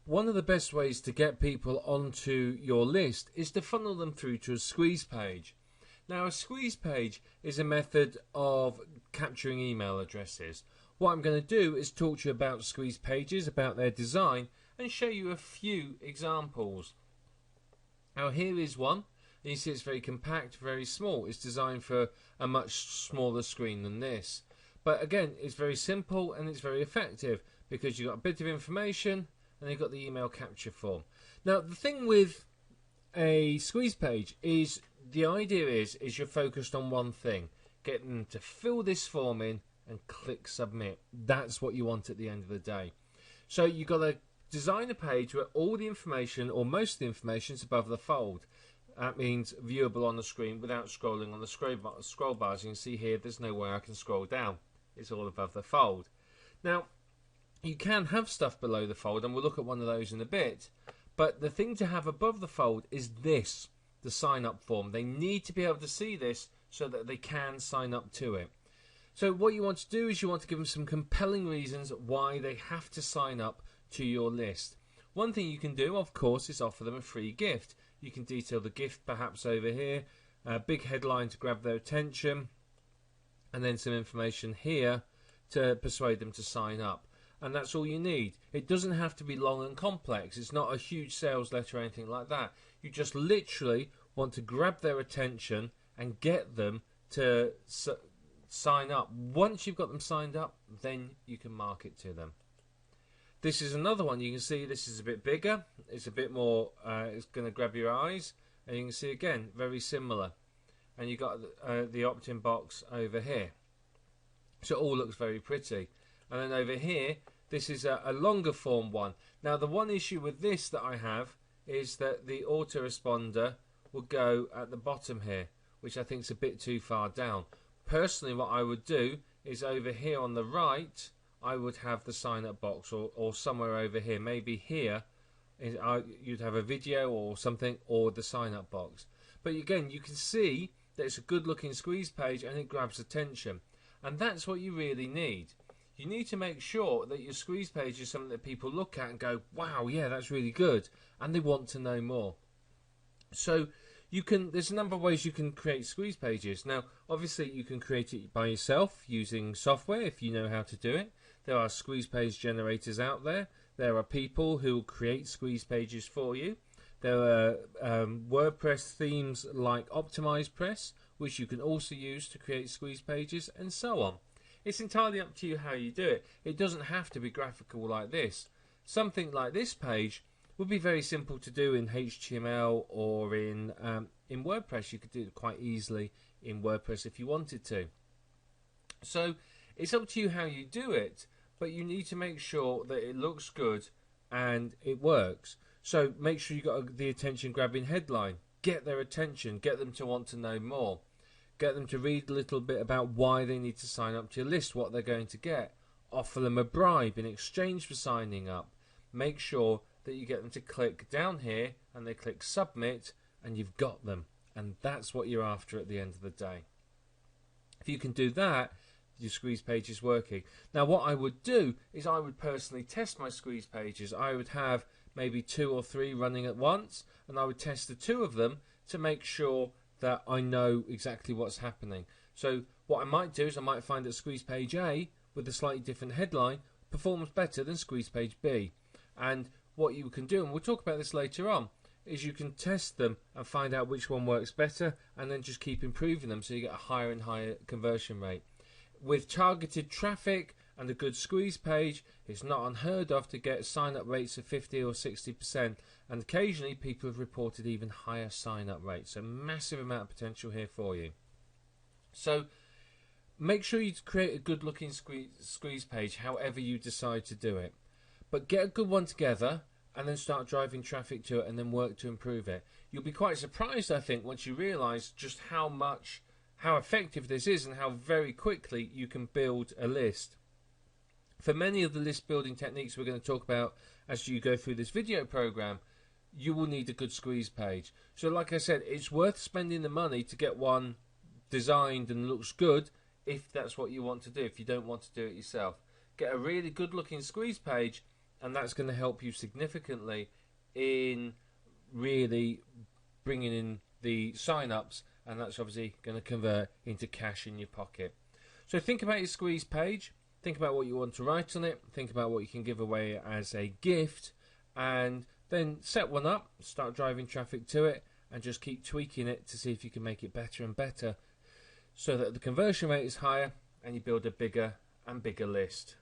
One of the best ways to get people onto your list is to funnel them through to a squeeze page. Now, a squeeze page is a method of capturing email addresses. What I'm going to do is talk to you about squeeze pages, about their design, and show you a few examples. Now, here is one. You see it's very compact, very small. It's designed for a much smaller screen than this. But again, it's very simple and it's very effective because you've got a bit of information and you've got the email capture form. Now, the thing with a squeeze page is the idea is you're focused on one thing. Get them to fill this form in and click submit. That's what you want at the end of the day. So you've got to design a page where all the information or most of the information is above the fold. That means viewable on the screen without scrolling on the scroll bars. You can see here there's no way I can scroll down. It's all above the fold. Now, you can have stuff below the fold, and we'll look at one of those in a bit. But the thing to have above the fold is this, the sign-up form. They need to be able to see this so that they can sign up to it. So what you want to do is you want to give them some compelling reasons why they have to sign up to your list. One thing you can do, of course, is offer them a free gift. You can detail the gift perhaps over here, a big headline to grab their attention, and then some information here to persuade them to sign up. And that's all you need. It doesn't have to be long and complex. It's not a huge sales letter or anything like that. You just literally want to grab their attention and get them to sign up. Once you've got them signed up, then you can market to them. This is another one. You can see this is a bit bigger. It's a bit more, it's going to grab your eyes. And you can see again, very similar. And you've got the opt-in box over here. So it all looks very pretty. And then over here, this is a longer form one. Now, the one issue with this that I have is that the autoresponder will go at the bottom here, which I think is a bit too far down. Personally, what I would do is over here on the right, I would have the sign-up box, or somewhere over here. Maybe here, you'd have a video or something, or the sign-up box. But again, you can see that it's a good-looking squeeze page and it grabs attention. And that's what you really need. You need to make sure that your squeeze page is something that people look at and go, wow, yeah, that's really good, and they want to know more. So there's a number of ways you can create squeeze pages. Now, obviously, you can create it by yourself using software if you know how to do it. There are squeeze page generators out there. There are people who will create squeeze pages for you. There are WordPress themes like OptimizePress, which you can also use to create squeeze pages, and so on. It's entirely up to you how you do it. It doesn't have to be graphical like this. Something like this page would be very simple to do in HTML or in WordPress. You could do it quite easily in WordPress if you wanted to. So it's up to you how you do it, but you need to make sure that it looks good and it works. So make sure you got the attention grabbing headline. Get their attention. Get them to want to know more. Get them to read a little bit about why they need to sign up to your list, what they're going to get. Offer them a bribe in exchange for signing up. Make sure that you get them to click down here and they click submit, and you've got them. And that's what you're after at the end of the day. If you can do that, your squeeze page is working. Now, what I would do is I would personally test my squeeze pages. I would have maybe 2 or 3 running at once, and I would test the 2 of them to make sure that I know exactly what's happening. So what I might do is I might find that squeeze page A with a slightly different headline performs better than squeeze page B. And what you can do, and we'll talk about this later on, is you can test them and find out which one works better, and then just keep improving them so you get a higher and higher conversion rate. With targeted traffic and a good squeeze page, it's not unheard of to get sign-up rates of 50 or 60%, and occasionally people have reported even higher sign-up rates. So massive amount of potential here for you. So make sure you create a good-looking squeeze page, however you decide to do it. But get a good one together and then start driving traffic to it and then work to improve it. You'll be quite surprised, I think, once you realise just how effective this is and how very quickly you can build a list. For many of the list building techniques we're going to talk about as you go through this video program, you will need a good squeeze page. So like I said, it's worth spending the money to get one designed and looks good if that's what you want to do, if you don't want to do it yourself. Get a really good looking squeeze page and that's going to help you significantly in really bringing in the sign-ups, and that's obviously going to convert into cash in your pocket. So think about your squeeze page, think about what you want to write on it, think about what you can give away as a gift, and then set one up, start driving traffic to it, and just keep tweaking it to see if you can make it better and better so that the conversion rate is higher and you build a bigger and bigger list.